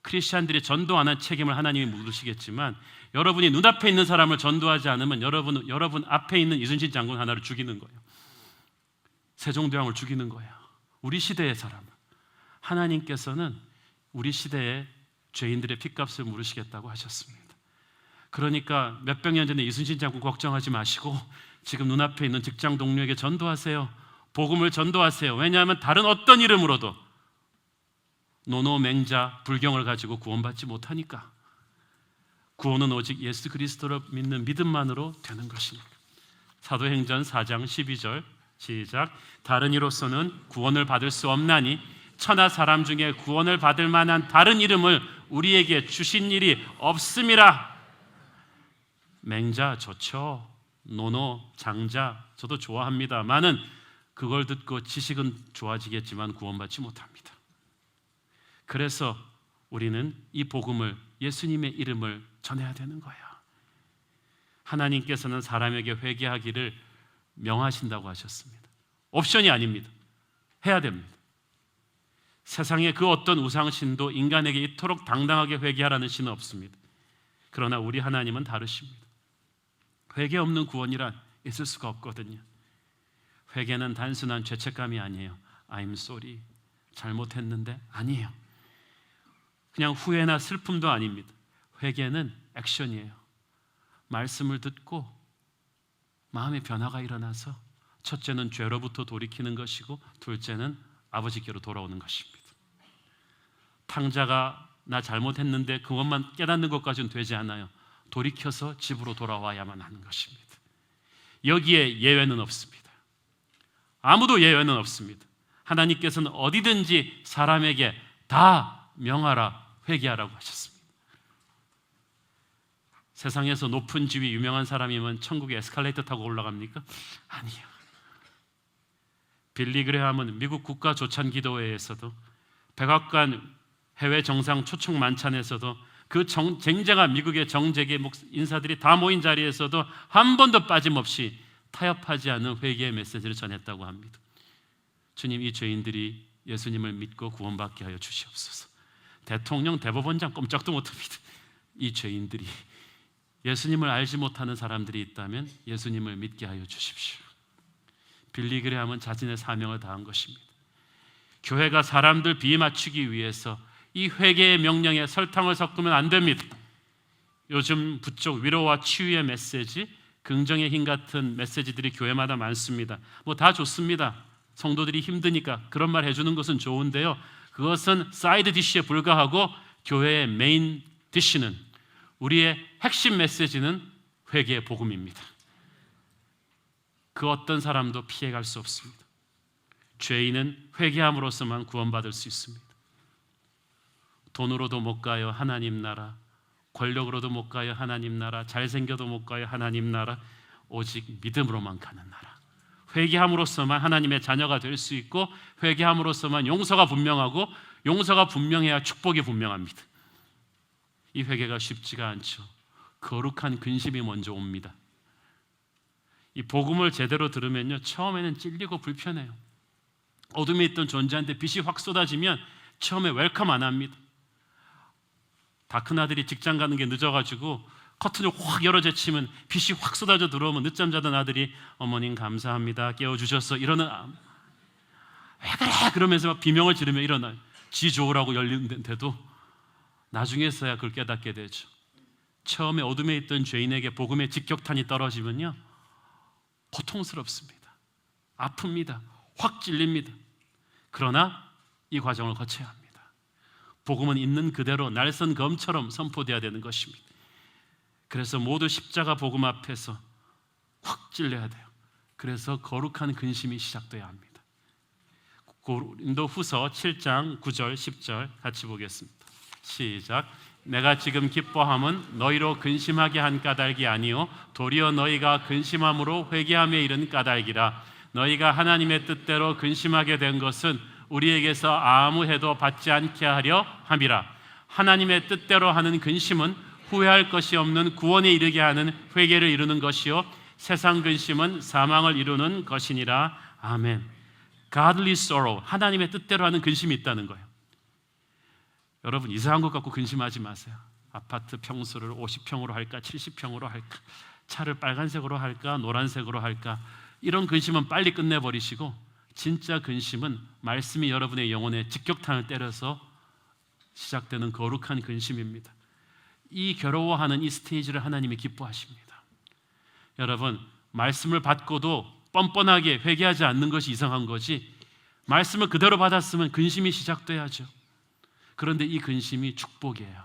S2: 크리스찬들이 전도 안 한 책임을 하나님이 묻으시겠지만 여러분이 눈앞에 있는 사람을 전도하지 않으면 여러분 앞에 있는 이순신 장군 하나를 죽이는 거예요. 세종대왕을 죽이는 거예요. 우리 시대의 사람. 하나님께서는 우리 시대의 죄인들의 핏값을 물으시겠다고 하셨습니다. 그러니까 몇백 년 전에 이순신 장군 걱정하지 마시고 지금 눈앞에 있는 직장 동료에게 전도하세요. 복음을 전도하세요. 왜냐하면 다른 어떤 이름으로도 노노 맹자 불경을 가지고 구원받지 못하니까. 구원은 오직 예수 그리스도를 믿는 믿음만으로 되는 것입니다. 사도행전 4장 12절 시작. 다른 이로서는 구원을 받을 수 없나니 천하 사람 중에 구원을 받을 만한 다른 이름을 우리에게 주신 일이 없음이라. 맹자 좋죠. 노노 장자 저도 좋아합니다만은 그걸 듣고 지식은 좋아지겠지만 구원받지 못합니다. 그래서 우리는 이 복음을, 예수님의 이름을 전해야 되는 거야. 하나님께서는 사람에게 회개하기를 명하신다고 하셨습니다. 옵션이 아닙니다. 해야 됩니다. 세상에 그 어떤 우상신도 인간에게 이토록 당당하게 회개하라는 신은 없습니다. 그러나 우리 하나님은 다르십니다. 회개 없는 구원이란 있을 수가 없거든요. 회개는 단순한 죄책감이 아니에요. I'm sorry, 잘못했는데 아니에요. 그냥 후회나 슬픔도 아닙니다. 회개는 액션이에요. 말씀을 듣고 마음의 변화가 일어나서 첫째는 죄로부터 돌이키는 것이고 둘째는 아버지께로 돌아오는 것입니다. 탕자가 나 잘못했는데 그것만 깨닫는 것까지는 되지 않아요. 돌이켜서 집으로 돌아와야만 하는 것입니다. 여기에 예외는 없습니다. 아무도 예외는 없습니다. 하나님께서는 어디든지 사람에게 다 명하라, 회개하라고 하셨습니다. 세상에서 높은 지위 유명한 사람이면 천국에 에스컬레이터 타고 올라갑니까? 아니요. 빌리 그레함은 미국 국가조찬기도회에서도, 백악관 해외 정상 초청 만찬에서도, 그 쟁쟁한 미국의 정재계 인사들이 다 모인 자리에서도 한 번도 빠짐없이 타협하지 않는 회개의 메시지를 전했다고 합니다. 주님, 이 죄인들이 예수님을 믿고 구원받게 하여 주시옵소서. 대통령, 대법원장 꼼짝도 못합니다. 이 죄인들이, 예수님을 알지 못하는 사람들이 있다면 예수님을 믿게 하여 주십시오. 빌리 그레함은 자신의 사명을 다한 것입니다. 교회가 사람들 비위 맞추기 위해서 이 회개의 명령에 설탕을 섞으면 안 됩니다. 요즘 부쩍 위로와 치유의 메시지, 긍정의 힘 같은 메시지들이 교회마다 많습니다. 뭐 다 좋습니다. 성도들이 힘드니까 그런 말 해주는 것은 좋은데요, 그것은 사이드 디쉬에 불과하고 교회의 메인 디쉬는, 우리의 핵심 메시지는 회개의 복음입니다. 그 어떤 사람도 피해갈 수 없습니다. 죄인은 회개함으로써만 구원받을 수 있습니다. 돈으로도 못 가요, 하나님 나라. 권력으로도 못 가요, 하나님 나라. 잘생겨도 못 가요, 하나님 나라. 오직 믿음으로만 가는 나라. 회개함으로써만 하나님의 자녀가 될 수 있고, 회개함으로써만 용서가 분명하고, 용서가 분명해야 축복이 분명합니다. 이 회개가 쉽지가 않죠. 거룩한 근심이 먼저 옵니다. 이 복음을 제대로 들으면요, 처음에는 찔리고 불편해요. 어둠에 있던 존재한테 빛이 확 쏟아지면 처음에 웰컴 안 합니다. 다 큰 아들이 직장 가는 게 늦어가지고 커튼을 확 열어 제치면 빛이 확 쏟아져 들어오면 늦잠 자던 아들이 어머님 감사합니다, 깨워주셔서, 이러는, 왜 그래? 그러면서 막 비명을 지르며 일어나요. 지 좋으라고 열리는데도 나중에서야 그걸 깨닫게 되죠. 처음에 어둠에 있던 죄인에게 복음의 직격탄이 떨어지면요, 고통스럽습니다. 아픕니다. 확 찔립니다. 그러나 이 과정을 거쳐야 합니다. 복음은 있는 그대로 날선 검처럼 선포되어야 되는 것입니다. 그래서 모두 십자가 복음 앞에서 확 찔려야 돼요. 그래서 거룩한 근심이 시작돼야 합니다. 고린도후서 7장 9절 10절 같이 보겠습니다. 시작. 내가 지금 기뻐함은 너희로 근심하게 한 까닭이 아니요 도리어 너희가 근심함으로 회개함에 이른 까닭이라. 너희가 하나님의 뜻대로 근심하게 된 것은 우리에게서 아무 해도 받지 않게 하려 함이라. 하나님의 뜻대로 하는 근심은 후회할 것이 없는 구원에 이르게 하는 회개를 이루는 것이요 세상 근심은 사망을 이루는 것이니라. 아멘. Godly sorrow, 하나님의 뜻대로 하는 근심이 있다는 거예요. 여러분, 이상한 것 갖고 근심하지 마세요. 아파트 평수를 50평으로 할까 70평으로 할까, 차를 빨간색으로 할까 노란색으로 할까, 이런 근심은 빨리 끝내버리시고, 진짜 근심은 말씀이 여러분의 영혼에 직격탄을 때려서 시작되는 거룩한 근심입니다. 이 괴로워하는 이 스테이지를 하나님이 기뻐하십니다. 여러분, 말씀을 받고도 뻔뻔하게 회개하지 않는 것이 이상한 거지, 말씀을 그대로 받았으면 근심이 시작돼야죠. 그런데 이 근심이 축복이에요.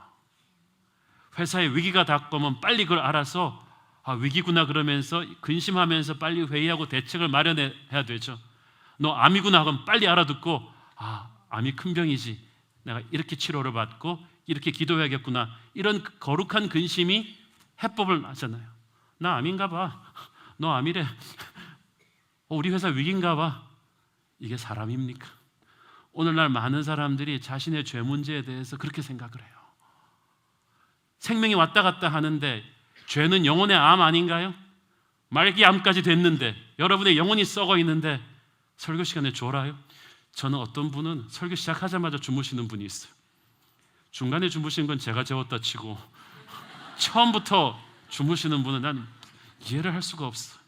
S2: 회사에 위기가 닥쳐오면 빨리 그걸 알아서 위기구나 그러면서 근심하면서 빨리 회의하고 대책을 마련해야 되죠. 너 암이구나 하면 빨리 알아듣고 암이 큰 병이지, 내가 이렇게 치료를 받고 이렇게 기도해야겠구나, 이런 거룩한 근심이 해법을 하잖아요. 나 암인가 봐. 너 암이래. 우리 회사 위기인가 봐. 이게 사람입니까? 오늘날 많은 사람들이 자신의 죄 문제에 대해서 그렇게 생각을 해요. 생명이 왔다 갔다 하는데 죄는 영혼의 암 아닌가요? 말기암까지 됐는데 여러분의 영혼이 썩어 있는데 설교 시간에 졸아요? 저는 어떤 분은 설교 시작하자마자 주무시는 분이 있어요. 중간에 주무신 건 제가 재웠다 치고 처음부터 주무시는 분은 난 이해를 할 수가 없어.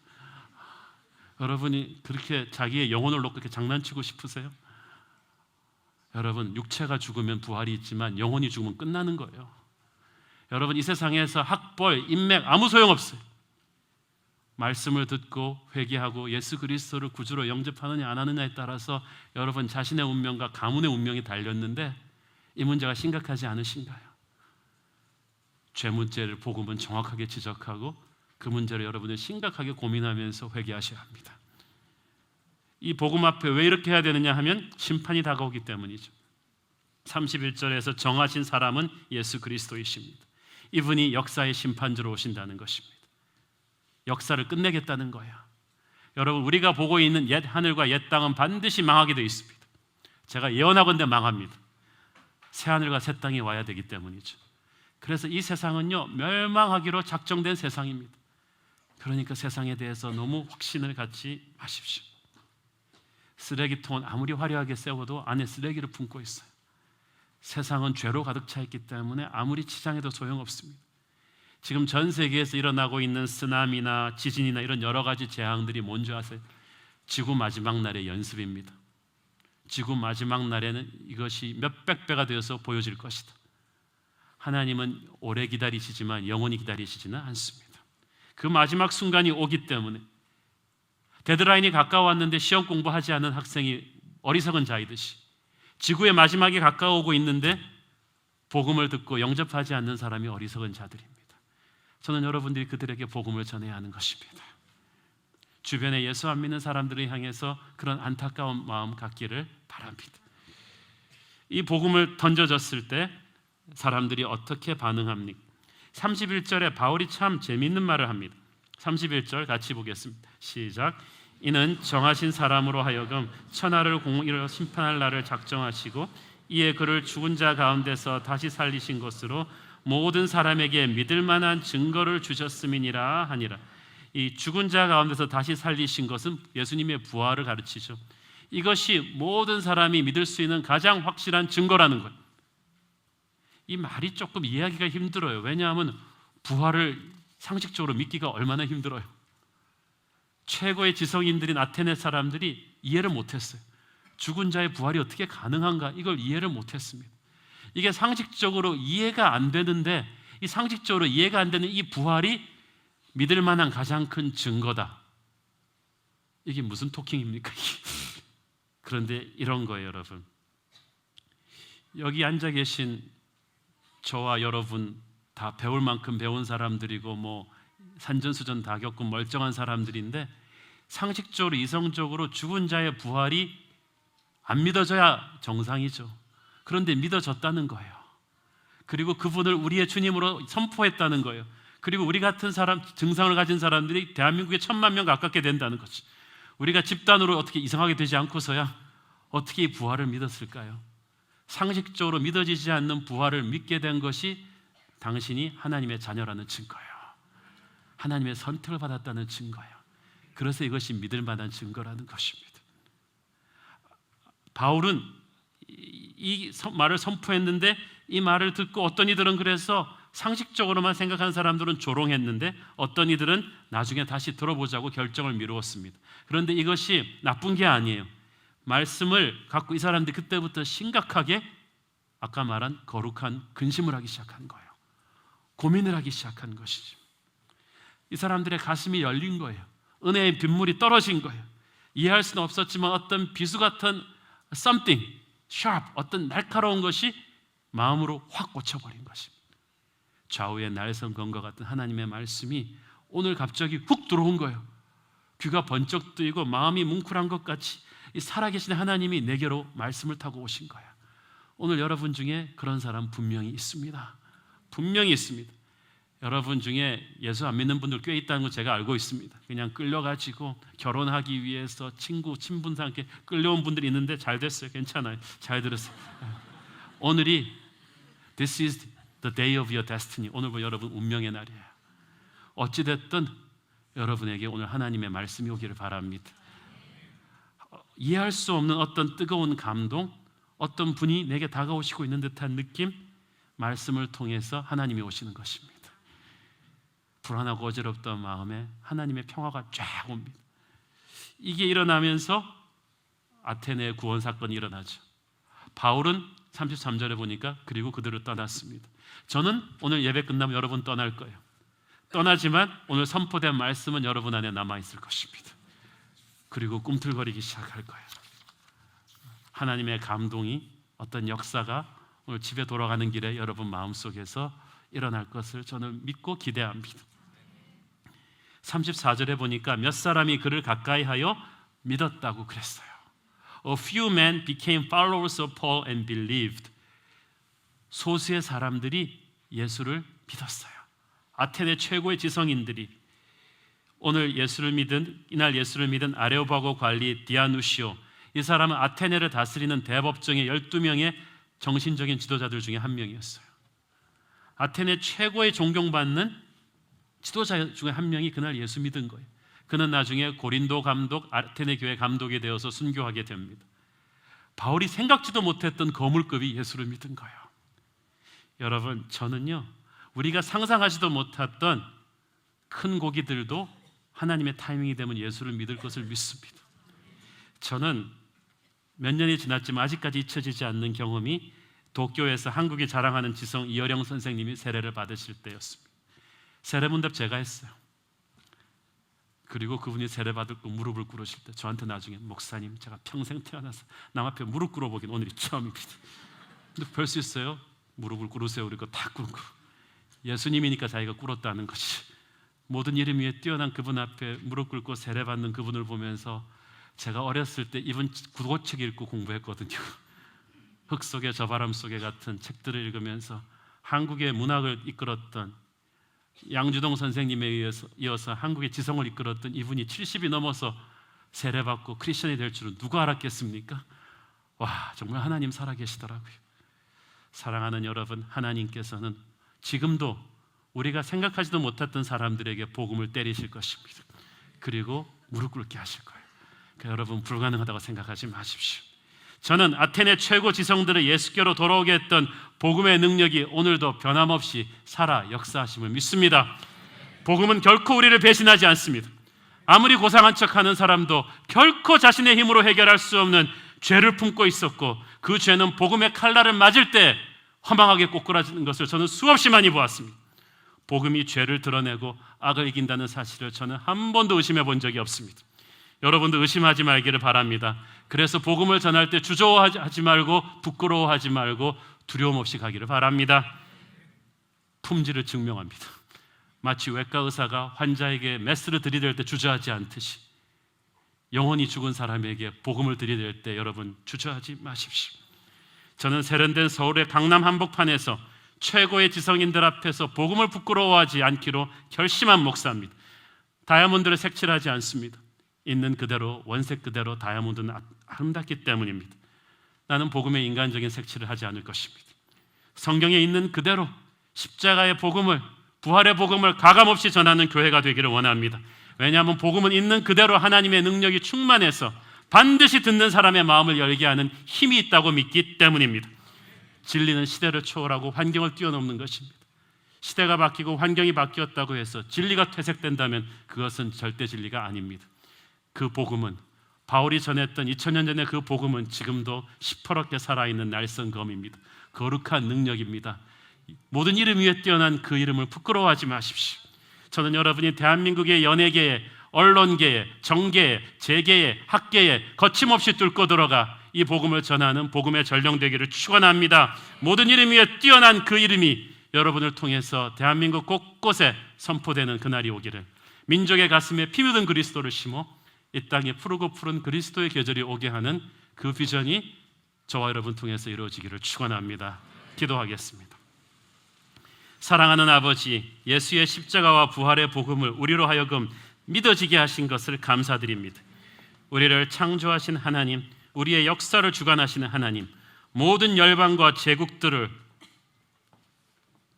S2: 여러분이 그렇게 자기의 영혼을 놓고 그렇게 장난치고 싶으세요? 여러분, 육체가 죽으면 부활이 있지만 영혼이 죽으면 끝나는 거예요. 여러분, 이 세상에서 학벌, 인맥 아무 소용없어요. 말씀을 듣고 회개하고 예수 그리스도를 구주로 영접하느냐 안 하느냐에 따라서 여러분 자신의 운명과 가문의 운명이 달렸는데 이 문제가 심각하지 않으신가요? 죄 문제를 복음은 정확하게 지적하고 그 문제를 여러분은 심각하게 고민하면서 회개하셔야 합니다. 이 복음 앞에 왜 이렇게 해야 되느냐 하면 심판이 다가오기 때문이죠. 31절에서 정하신 사람은 예수 그리스도이십니다. 이분이 역사의 심판주로 오신다는 것입니다. 역사를 끝내겠다는 거예요. 여러분, 우리가 보고 있는 옛 하늘과 옛 땅은 반드시 망하게 되어 있습니다. 제가 예언하건대 망합니다. 새 하늘과 새 땅이 와야 되기 때문이죠. 그래서 이 세상은요, 멸망하기로 작정된 세상입니다. 그러니까 세상에 대해서 너무 확신을 갖지 마십시오. 쓰레기통은 아무리 화려하게 세워도 안에 쓰레기를 품고 있어요. 세상은 죄로 가득 차 있기 때문에 아무리 치장해도 소용없습니다. 지금 전 세계에서 일어나고 있는 쓰나미나 지진이나 이런 여러 가지 재앙들이 뭔지 아세요? 지구 마지막 날의 연습입니다. 지구 마지막 날에는 이것이 몇백 배가 되어서 보여질 것이다. 하나님은 오래 기다리시지만 영원히 기다리시지는 않습니다. 그 마지막 순간이 오기 때문에 데드라인이 가까웠는데 시험 공부하지 않은 학생이 어리석은 자이듯이 지구의 마지막이 가까워오고 있는데 복음을 듣고 영접하지 않는 사람이 어리석은 자들입니다. 저는 여러분들이 그들에게 복음을 전해야 하는 것입니다. 주변에 예수 안 믿는 사람들을 향해서 그런 안타까운 마음 갖기를 바랍니다. 이 복음을 던져졌을 때 사람들이 어떻게 반응합니까? 31절에 바울이 참 재미있는 말을 합니다. 31절 같이 보겠습니다. 시작. 이는 정하신 사람으로 하여금 천하를 공의로 심판할 날을 작정하시고 이에 그를 죽은 자 가운데서 다시 살리신 것으로 모든 사람에게 믿을 만한 증거를 주셨음이니라 하니라. 이 죽은 자 가운데서 다시 살리신 것은 예수님의 부활을 가르치죠. 이것이 모든 사람이 믿을 수 있는 가장 확실한 증거라는 거예요. 이 말이 조금 이해하기가 힘들어요. 왜냐하면 부활을 상식적으로 믿기가 얼마나 힘들어요. 최고의 지성인들인 아테네 사람들이 이해를 못했어요. 죽은 자의 부활이 어떻게 가능한가? 이걸 이해를 못했습니다. 이게 상식적으로 이해가 안 되는데 이 상식적으로 이해가 안 되는 이 부활이 믿을 만한 가장 큰 증거다. 이게 무슨 토킹입니까? 그런데 이런 거예요, 여러분. 여기 앉아 계신 저와 여러분 다 배울 만큼 배운 사람들이고 뭐 산전수전 다 겪은 멀쩡한 사람들인데 상식적으로 이성적으로 죽은 자의 부활이 안 믿어져야 정상이죠. 그런데 믿어졌다는 거예요. 그리고 그분을 우리의 주님으로 선포했다는 거예요. 그리고 우리 같은 사람, 증상을 가진 사람들이 대한민국에 1,000만 명 가깝게 된다는 거죠. 우리가 집단으로 어떻게 이상하게 되지 않고서야 어떻게 이 부활을 믿었을까요? 상식적으로 믿어지지 않는 부활을 믿게 된 것이 당신이 하나님의 자녀라는 증거예요. 하나님의 선택을 받았다는 증거예요. 그래서 이것이 믿을 만한 증거라는 것입니다. 바울은 이 말을 선포했는데 이 말을 듣고 어떤 이들은 그래서 상식적으로만 생각하는 사람들은 조롱했는데 어떤 이들은 나중에 다시 들어보자고 결정을 미루었습니다. 그런데 이것이 나쁜 게 아니에요. 말씀을 갖고 이 사람들이 그때부터 심각하게 아까 말한 거룩한 근심을 하기 시작한 거예요. 고민을 하기 시작한 것이죠. 이 사람들의 가슴이 열린 거예요. 은혜의 빗물이 떨어진 거예요. 이해할 수는 없었지만 어떤 비수 같은 something, sharp, 어떤 날카로운 것이 마음으로 확 꽂혀버린 것입니다. 좌우의 날선 검과 같은 하나님의 말씀이 오늘 갑자기 훅 들어온 거예요. 귀가 번쩍 뜨이고 마음이 뭉클한 것 같이 이 살아계신 하나님이 내게로 말씀을 타고 오신 거야. 오늘 여러분 중에 그런 사람 분명히 있습니다. 분명히 있습니다. 여러분 중에 예수 안 믿는 분들 꽤 있다는 거 제가 알고 있습니다. 그냥 끌려가지고 결혼하기 위해서 친분과 함께 끌려온 분들이 있는데 잘 됐어요. 괜찮아요. 잘 들었어요. 오늘이 This is the day of your destiny. 오늘 여러분 운명의 날이에요. 어찌됐든 여러분에게 오늘 하나님의 말씀이 오기를 바랍니다. 이해할 수 없는 어떤 뜨거운 감동, 어떤 분이 내게 다가오시고 있는 듯한 느낌, 말씀을 통해서 하나님이 오시는 것입니다. 불안하고 어지럽던 마음에 하나님의 평화가 쫙 옵니다. 이게 일어나면서 아테네의 구원 사건이 일어나죠. 바울은 33절에 보니까 그리고 그들을 떠났습니다. 저는 오늘 예배 끝나면 여러분 떠날 거예요. 떠나지만 오늘 선포된 말씀은 여러분 안에 남아있을 것입니다. 그리고 꿈틀거리기 시작할 거예요. 하나님의 감동이, 어떤 역사가 오늘 집에 돌아가는 길에 여러분 마음속에서 일어날 것을 저는 믿고 기대합니다. 34절에 보니까 몇 사람이 그를 가까이 하여 믿었다고 그랬어요. A few men became followers of Paul and believed. 소수의 사람들이 예수를 믿었어요. 아테네 최고의 지성인들이 이날 예수를 믿은 아레오바고 관리 디아누시오, 이 사람은 아테네를 다스리는 대법정의 12명의 정신적인 지도자들 중에 한 명이었어요. 아테네 최고의 존경받는 지도자 중에 한 명이 그날 예수 믿은 거예요. 그는 나중에 고린도 감독, 아테네 교회 감독이 되어서 순교하게 됩니다. 바울이 생각지도 못했던 거물급이 예수를 믿은 거예요. 여러분, 저는요, 우리가 상상하지도 못했던 큰 고기들도 하나님의 타이밍이 되면 예수를 믿을 것을 믿습니다. 저는 몇 년이 지났지만 아직까지 잊혀지지 않는 경험이 도쿄에서 한국이 자랑하는 지성 이어령 선생님이 세례를 받으실 때였습니다. 세례문답 제가 했어요. 그리고 그분이 세례 받을 거 무릎을 꿇으실 때 저한테 나중에 목사님, 제가 평생 태어나서 남 앞에 무릎 꿇어보긴 오늘이 처음입니다. 근데 별 수 있어요? 무릎을 꿇으세요. 우리 거 다 꿇고 예수님이니까 자기가 꿇었다는 것이, 모든 이름 위에 뛰어난 그분 앞에 무릎 꿇고 세례 받는 그분을 보면서 제가 어렸을 때 이분 구고책 읽고 공부했거든요. 흙 속에 저 바람 속에 같은 책들을 읽으면서 한국의 문학을 이끌었던 양주동 선생님에 이어서 한국의 지성을 이끌었던 이분이 70이 넘어서 세례받고 크리스천이 될 줄은 누가 알았겠습니까? 와, 정말 하나님 살아계시더라고요. 사랑하는 여러분, 하나님께서는 지금도 우리가 생각하지도 못했던 사람들에게 복음을 때리실 것입니다. 그리고 무릎 꿇게 하실 거예요. 그러니까 여러분, 불가능하다고 생각하지 마십시오. 저는 아테네 최고 지성들을 예수께로 돌아오게 했던 복음의 능력이 오늘도 변함없이 살아 역사하심을 믿습니다. 복음은 결코 우리를 배신하지 않습니다. 아무리 고상한 척하는 사람도 결코 자신의 힘으로 해결할 수 없는 죄를 품고 있었고, 그 죄는 복음의 칼날을 맞을 때 허망하게 꼬꾸라지는 것을 저는 수없이 많이 보았습니다. 복음이 죄를 드러내고 악을 이긴다는 사실을 저는 한 번도 의심해 본 적이 없습니다. 여러분도 의심하지 말기를 바랍니다. 그래서 복음을 전할 때 주저하지 말고 부끄러워하지 말고 두려움 없이 가기를 바랍니다. 품질을 증명합니다. 마치 외과 의사가 환자에게 메스를 들이댈 때 주저하지 않듯이 영혼이 죽은 사람에게 복음을 들이댈 때 여러분 주저하지 마십시오. 저는 세련된 서울의 강남 한복판에서 최고의 지성인들 앞에서 복음을 부끄러워하지 않기로 결심한 목사입니다. 다이아몬드를 색칠하지 않습니다. 있는 그대로, 원색 그대로 다이아몬드는 아름답기 때문입니다. 나는 복음의 인간적인 색칠을 하지 않을 것입니다. 성경에 있는 그대로 십자가의 복음을, 부활의 복음을 가감없이 전하는 교회가 되기를 원합니다. 왜냐하면 복음은 있는 그대로 하나님의 능력이 충만해서 반드시 듣는 사람의 마음을 열게 하는 힘이 있다고 믿기 때문입니다. 진리는 시대를 초월하고 환경을 뛰어넘는 것입니다. 시대가 바뀌고 환경이 바뀌었다고 해서 진리가 퇴색된다면 그것은 절대 진리가 아닙니다. 그 복음은, 바울이 전했던 2000년 전의 그 복음은 지금도 시퍼렇게 살아있는 날성검입니다. 거룩한 능력입니다. 모든 이름 위에 뛰어난 그 이름을 부끄러워하지 마십시오. 저는 여러분이 대한민국의 연예계에, 언론계에, 정계에, 재계에, 학계에 거침없이 뚫고 들어가 이 복음을 전하는 복음의 전령되기를 축원합니다. 모든 이름 위에 뛰어난 그 이름이 여러분을 통해서 대한민국 곳곳에 선포되는 그날이 오기를, 민족의 가슴에 피 묻은 그리스도를 심어 이 땅에 푸르고 푸른 그리스도의 계절이 오게 하는 그 비전이 저와 여러분 통해서 이루어지기를 축원합니다. 기도하겠습니다. 사랑하는 아버지, 예수의 십자가와 부활의 복음을 우리로 하여금 믿어지게 하신 것을 감사드립니다. 우리를 창조하신 하나님, 우리의 역사를 주관하시는 하나님, 모든 열방과 제국들을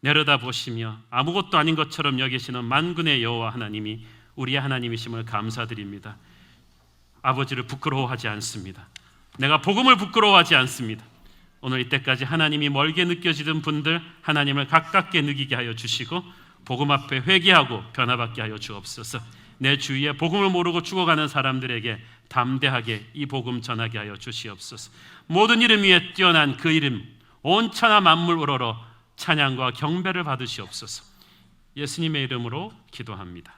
S2: 내려다보시며 아무것도 아닌 것처럼 여기시는 만군의 여호와 하나님이 우리의 하나님이심을 감사드립니다. 아버지를 부끄러워하지 않습니다. 내가 복음을 부끄러워하지 않습니다. 오늘 이때까지 하나님이 멀게 느껴지던 분들 하나님을 가깝게 느끼게 하여 주시고 복음 앞에 회개하고 변화받게 하여 주옵소서. 내 주위에 복음을 모르고 죽어가는 사람들에게 담대하게 이 복음 전하게 하여 주시옵소서. 모든 이름 위에 뛰어난 그 이름, 온 천하 만물 우러러 찬양과 경배를 받으시옵소서. 예수님의 이름으로 기도합니다.